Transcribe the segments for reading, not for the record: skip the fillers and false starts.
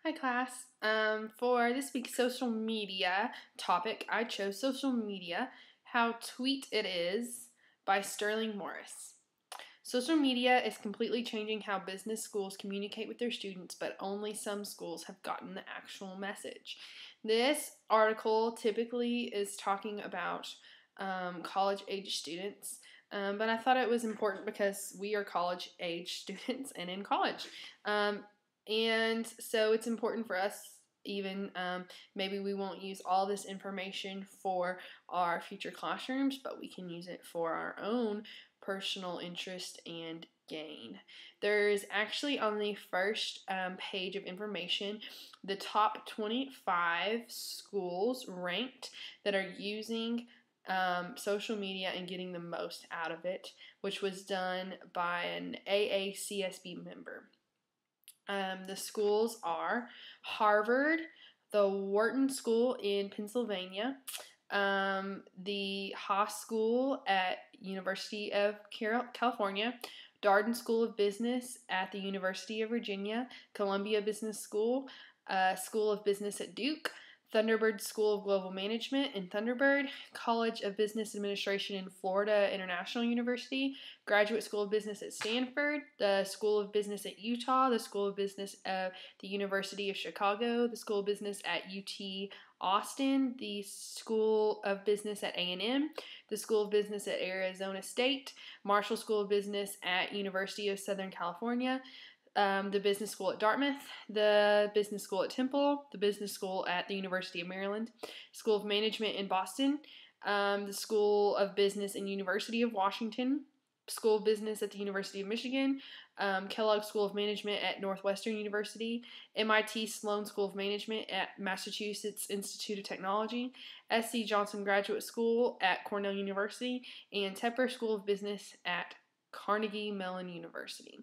Hi class. For this week's social media topic, I chose Social Media, How Tweet It Is by Sterling Morris. Social media is completely changing how business schools communicate with their students, but only some schools have gotten the actual message. This article typically is talking about college age students, but I thought it was important because we are college age students and in college. And so it's important for us, even maybe we won't use all this information for our future classrooms, but we can use it for our own personal interest and gain. There's actually on the first page of information the top 25 schools ranked that are using social media and getting the most out of it, which was done by an AACSB member. The schools are Harvard, the Wharton School in Pennsylvania, the Haas School at University of California, Darden School of Business at the University of Virginia, Columbia Business School, School of Business at Duke, Thunderbird School of Global Management in Thunderbird, College of Business Administration in Florida International University, Graduate School of Business at Stanford, the School of Business at Utah, the School of Business at the University of Chicago, the School of Business at UT Austin, the School of Business at A&M, the School of Business at Arizona State, Marshall School of Business at University of Southern California, the Business School at Dartmouth, the Business School at Temple, the Business School at the University of Maryland, School of Management in Boston, the School of Business and University of Washington, School of Business at the University of Michigan, Kellogg School of Management at Northwestern University, MIT Sloan School of Management at Massachusetts Institute of Technology, SC Johnson Graduate School at Cornell University, and Tepper School of Business at Carnegie Mellon University.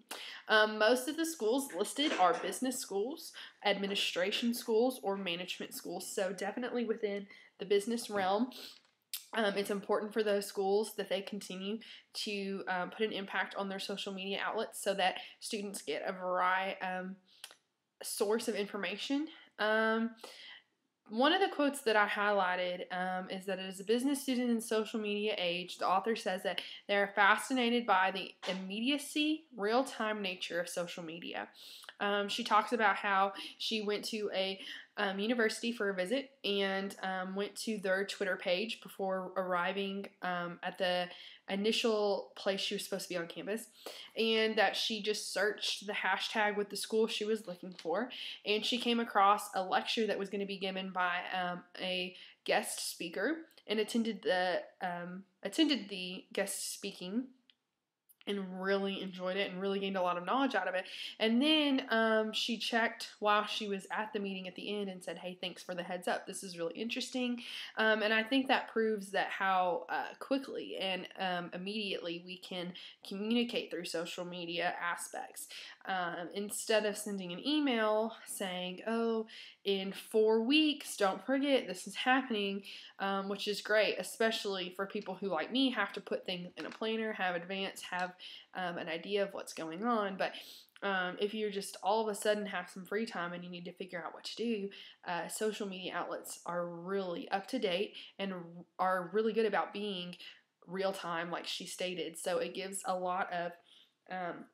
Most of the schools listed are business schools, administration schools, or management schools, so definitely within the business realm. It's important for those schools that they continue to put an impact on their social media outlets so that students get a variety source of information. One of the quotes that I highlighted is that as a business student in social media age, the author says that they're fascinated by the immediacy, real-time nature of social media. She talks about how she went to a university for a visit and went to their Twitter page before arriving at the initial place she was supposed to be on campus, and that she just searched the hashtag with the school she was looking for, and she came across a lecture that was going to be given by a guest speaker, and attended the guest speaking and really enjoyed it and really gained a lot of knowledge out of it. And then she checked while she was at the meeting at the end and said, hey, thanks for the heads up. This is really interesting. And I think that proves that how quickly and immediately we can communicate through social media aspects. Instead of sending an email saying, oh, in 4 weeks, don't forget this is happening, which is great, especially for people who, like me, have to put things in a planner, have an idea of what's going on. But if you're just all of a sudden have some free time and you need to figure out what to do, social media outlets are really up to date and are really good about being real time, like she stated. So it gives a lot of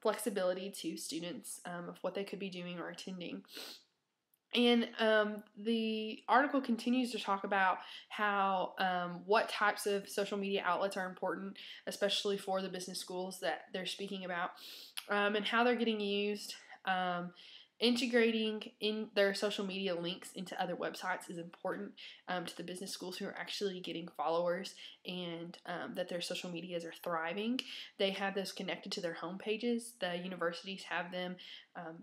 flexibility to students of what they could be doing or attending. And the article continues to talk about how what types of social media outlets are important, especially for the business schools that they're speaking about, and how they're getting used. Integrating in their social media links into other websites is important to the business schools who are actually getting followers, and that their social medias are thriving. They have those connected to their home pages. The universities have them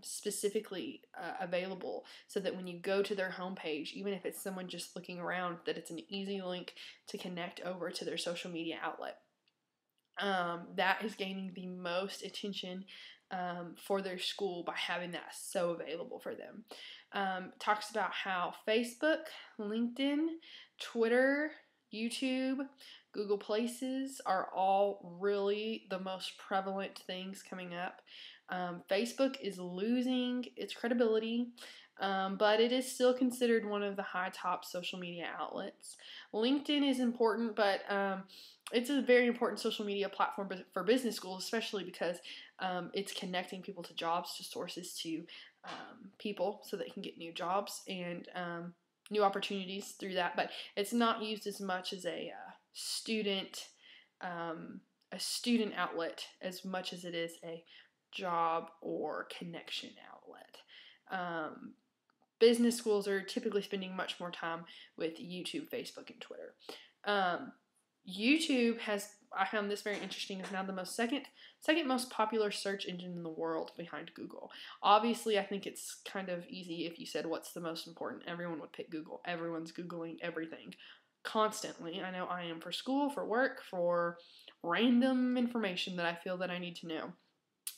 specifically available so that when you go to their homepage, even if it's someone just looking around, that it's an easy link to connect over to their social media outlet. That is gaining the most attention for their school by having that so available for them. Talks about how Facebook, LinkedIn, Twitter, YouTube, Google Places are all really the most prevalent things coming up. Facebook is losing its credibility, but it is still considered one of the high top social media outlets. LinkedIn is important, but it's a very important social media platform for business schools, especially because it's connecting people to jobs, to sources, to people so they can get new jobs and new opportunities through that. But it's not used as much as student a student outlet as much as it is a job or connection outlet. Business schools are typically spending much more time with YouTube, Facebook, and Twitter. YouTube I found this very interesting, is now the second most popular search engine in the world behind Google. Obviously, I think it's kind of easy if you said what's the most important. Everyone would pick Google. Everyone's Googling everything constantly. I know I am, for school, for work, for random information that I feel that I need to know.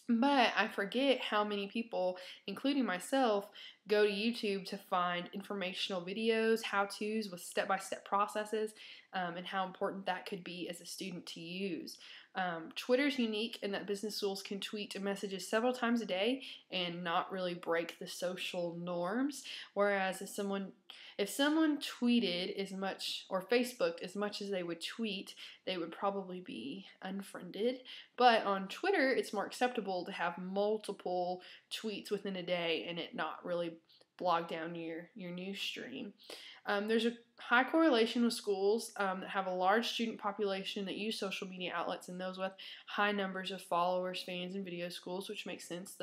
But I forget how many people, including myself, go to YouTube to find informational videos, how-tos with step-by-step processes, and how important that could be as a student to use. Twitter's unique in that business schools can tweet messages several times a day and not really break the social norms, whereas if someone tweeted as much, or Facebook as much as they would tweet, they would probably be unfriended. But on Twitter, it's more acceptable to have multiple tweets within a day and it not really bog down your news stream. There's a high correlation with schools that have a large student population that use social media outlets, and those with high numbers of followers, fans, and video schools, which makes sense.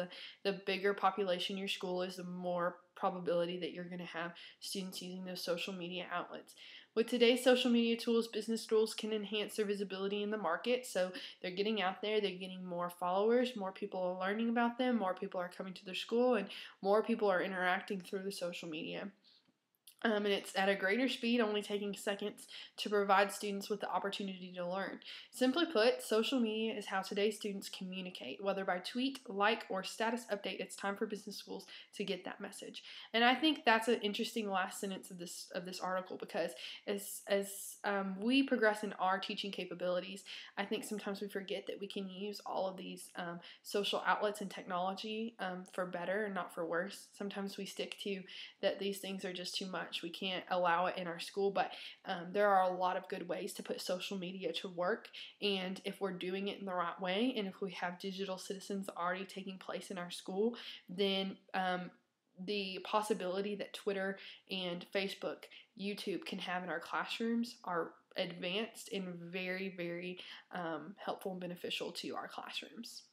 The bigger population your school is, the more probability that you're going to have students using those social media outlets. With today's social media tools, business schools can enhance their visibility in the market, so they're getting out there, they're getting more followers, more people are learning about them, more people are coming to their school, and more people are interacting through the social media. And it's at a greater speed, only taking seconds to provide students with the opportunity to learn. Simply put, social media is how today's students communicate. Whether by tweet, like, or status update, it's time for business schools to get that message. And I think that's an interesting last sentence of this article, because as we progress in our teaching capabilities, I think sometimes we forget that we can use all of these social outlets and technology for better and not for worse. Sometimes we stick to that these things are just too much. We can't allow it in our school, but there are a lot of good ways to put social media to work, and if we're doing it in the right way, and if we have digital citizens already taking place in our school, then the possibility that Twitter and Facebook, YouTube can have in our classrooms are advanced and very, very helpful and beneficial to our classrooms.